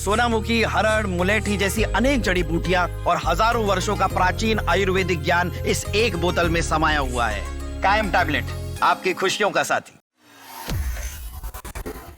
सोनामुखी, हरड़, मुलेठी जैसी अनेक जड़ी बूटियां और हजारों वर्षों का प्राचीन आयुर्वेदिक ज्ञान इस एक बोतल में समाया हुआ है। कायम टैबलेट, आपकी खुशियों का साथी।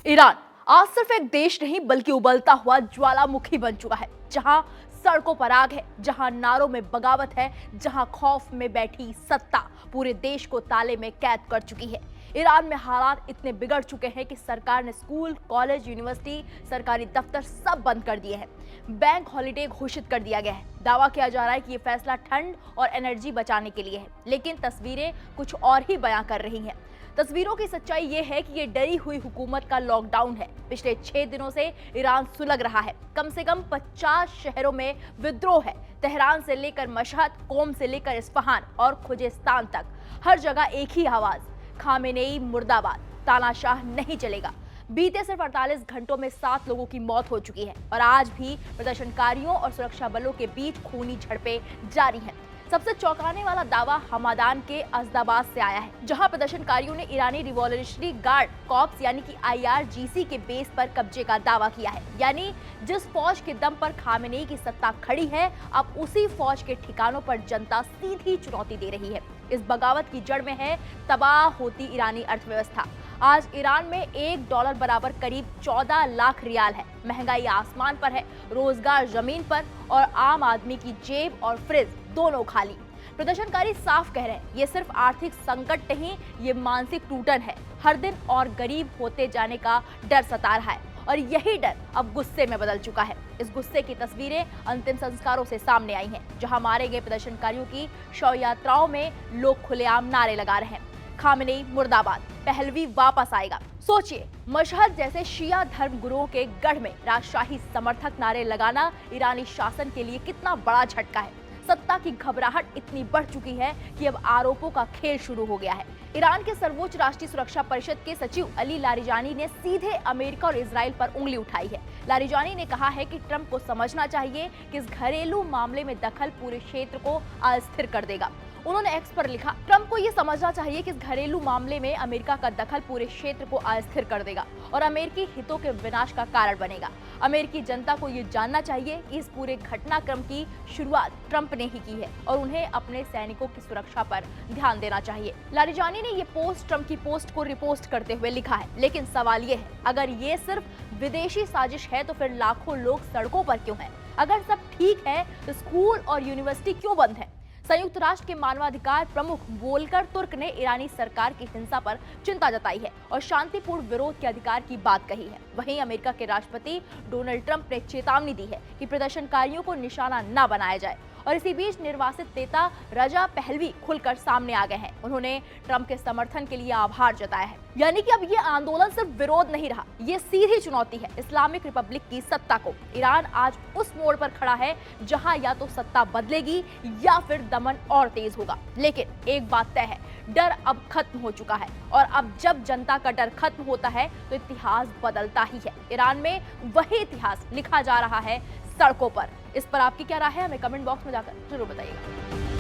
ईरान आज सिर्फ एक देश नहीं बल्कि उबलता हुआ ज्वालामुखी बन चुका है, जहां सड़कों पर आग है, जहां नारों में बगावत है, जहां खौफ में बैठी सत्ता पूरे देश को ताले में कैद कर चुकी है। ईरान में हालात इतने बिगड़ चुके हैं कि सरकार ने स्कूल, कॉलेज, यूनिवर्सिटी, सरकारी दफ्तर सब बंद कर दिए हैं। बैंक हॉलिडे घोषित कर दिया गया है। दावा किया जा रहा है कि ये फैसला ठंड और एनर्जी बचाने के लिए है, लेकिन तस्वीरें कुछ और ही बयां कर रही हैं। तस्वीरों की सच्चाई ये है कि ये डरी हुई हुकूमत का लॉकडाउन है। पिछले 6 दिनों से ईरान सुलग रहा है। कम से कम 50 शहरों में विद्रोह है। तेहरान से लेकर मशहद, कोम से लेकर इस्फहान और खुजेस्तान तक हर जगह एक ही आवाज, खामेनेई मुर्दाबाद, तानाशाह नहीं चलेगा। बीते सिर्फ 48 घंटों में 7 लोगों की मौत हो चुकी है और आज भी प्रदर्शनकारियों और सुरक्षा बलों के बीच खूनी झड़पें जारी हैं। सबसे चौंकाने वाला दावा हमादान के अजदाबाद से आया है, जहां प्रदर्शनकारियों ने ईरानी रिवॉल्यूशनरी गार्ड कॉर्प्स यानी कि IRGC के बेस पर कब्जे का दावा किया है। यानी जिस फौज के दम पर खामेनेई की सत्ता खड़ी है, अब उसी फौज के ठिकानों पर जनता सीधी चुनौती दे रही है। इस बगावत की जड़ में है तबाह होती ईरानी अर्थव्यवस्था। आज ईरान में $1 बराबर करीब 14 लाख रियाल है। महंगाई आसमान पर है, रोजगार जमीन पर और आम आदमी की जेब और फ्रिज दोनों खाली। प्रदर्शनकारी साफ कह रहे हैं, ये सिर्फ आर्थिक संकट नहीं, ये मानसिक टूटन है। हर दिन और गरीब होते जाने का डर सता रहा है और यही डर अब गुस्से में बदल चुका है। इस गुस्से की तस्वीरें अंतिम संस्कारों से सामने आई हैं, जहां मारे गए प्रदर्शनकारियों की शव यात्राओं में लोग खुलेआम नारे लगा रहे हैं, खामेनेई मुर्दाबाद, पहलवी वापस आएगा। सोचिए, मशहद जैसे शिया धर्म गुरुओं के गढ़ में राजशाही समर्थक नारे लगाना ईरानी शासन के लिए कितना बड़ा झटका है। सत्ता की घबराहट इतनी बढ़ चुकी है कि अब आरोपों का खेल शुरू हो गया है। ईरान के सर्वोच्च राष्ट्रीय सुरक्षा परिषद के सचिव अली लारिजानी ने सीधे अमेरिका और इजराइल पर उंगली उठाई है। लारिजानी ने कहा है कि ट्रंप को समझना चाहिए कि इस घरेलू मामले में दखल पूरे क्षेत्र को अस्थिर कर देगा। उन्होंने एक्स पर लिखा, ट्रंप को यह समझना चाहिए कि इस घरेलू मामले में अमेरिका का दखल पूरे क्षेत्र को अस्थिर कर देगा और अमेरिकी हितों के विनाश का कारण बनेगा। अमेरिकी जनता को यह जानना चाहिए कि इस पूरे घटनाक्रम की शुरुआत ट्रंप ने ही की है और उन्हें अपने सैनिकों की सुरक्षा पर ध्यान देना चाहिए। लारिजानी ने यह पोस्ट ट्रंप की पोस्ट को रिपोस्ट करते हुए लिखा है, लेकिन सवाल ये है, अगर ये सिर्फ विदेशी साजिश है तो फिर लाखों लोग सड़कों पर क्यों हैं? अगर सब ठीक है तो स्कूल और यूनिवर्सिटी क्यों बंद है? संयुक्त राष्ट्र के मानवाधिकार प्रमुख वोल्कर तुर्क ने ईरानी सरकार की हिंसा पर चिंता जताई है और शांतिपूर्ण विरोध के अधिकार की बात कही है। वहीं अमेरिका के राष्ट्रपति डोनाल्ड ट्रंप ने चेतावनी दी है कि प्रदर्शनकारियों को निशाना न बनाया जाए और इसी बीच निर्वासित नेता रजा पहलवी खुलकर सामने आ गए हैं। उन्होंने ट्रंप के समर्थन के लिए आभार जताया है। यानी कि अब ये आंदोलन सिर्फ विरोध नहीं रहा, ये सीधी चुनौती है इस्लामिक रिपब्लिक की सत्ता को। ईरान आज उस मोड़ पर खड़ा है जहां या तो सत्ता बदलेगी या फिर दमन और तेज होगा। लेकिन एक बात तय है, डर अब खत्म हो चुका है और अब जब जनता का डर खत्म होता है तो इतिहास बदलता ही है। ईरान में वही इतिहास लिखा जा रहा है सड़कों पर। इस पर आपकी क्या राय है? हमें कमेंट बॉक्स में जाकर जरूर बताइएगा।